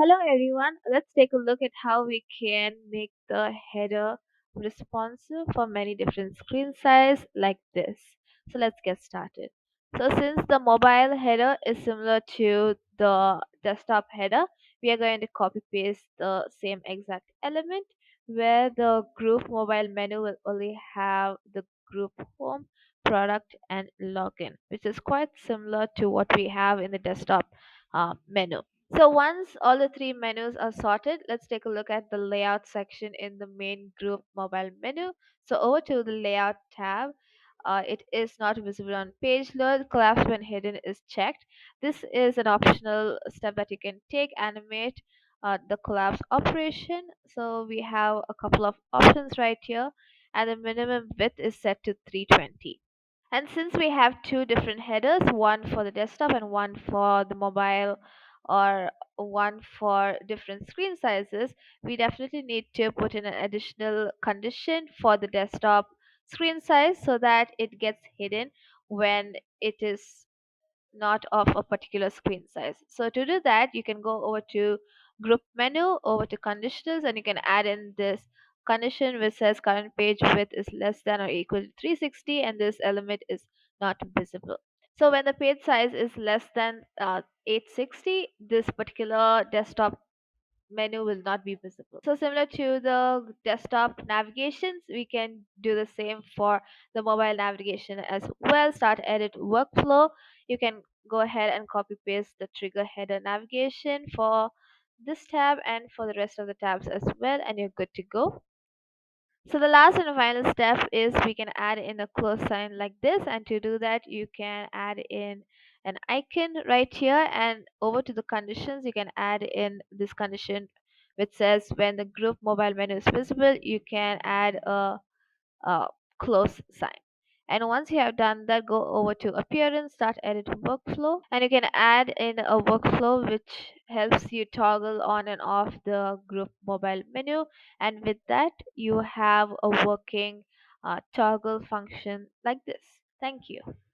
Hello everyone, let's take a look at how we can make the header responsive for many different screen size like this. So let's get started. So since the mobile header is similar to the desktop header, we are going to copy paste the same exact element where the group mobile menu will only have the group home, product and login, which is quite similar to what we have in the desktop menu. So once all the three menus are sorted, let's take a look at the layout section in the main group mobile menu. So over to the layout tab. It is not visible on page load. Collapse when hidden is checked. This is an optional step that you can take, animate the collapse operation. So we have a couple of options right here, and the minimum width is set to 320. And since we have two different headers, one for the desktop and one for the mobile or one for different screen sizes, we definitely need to put in an additional condition for the desktop screen size so that it gets hidden when it is not of a particular screen size. So to do that, you can go over to group menu, over to conditionals, and you can add in this condition which says current page width is less than or equal to 360 and this element is not visible. So when the page size is less than 860, this particular desktop menu will not be visible. So similar to the desktop navigations, we can do the same for the mobile navigation as well. Start edit workflow. You can go ahead and copy paste the trigger header navigation for this tab and for the rest of the tabs as well, and you're good to go. So the last and final step is we can add in a close sign like this, and to do that you can add in an icon right here, and over to the conditions you can add in this condition which says when the group mobile menu is visible you can add a close sign. And once you have done that, go over to appearance, start edit workflow, and you can add in a workflow which helps you toggle on and off the group mobile menu. And with that, you have a working toggle function like this. Thank you.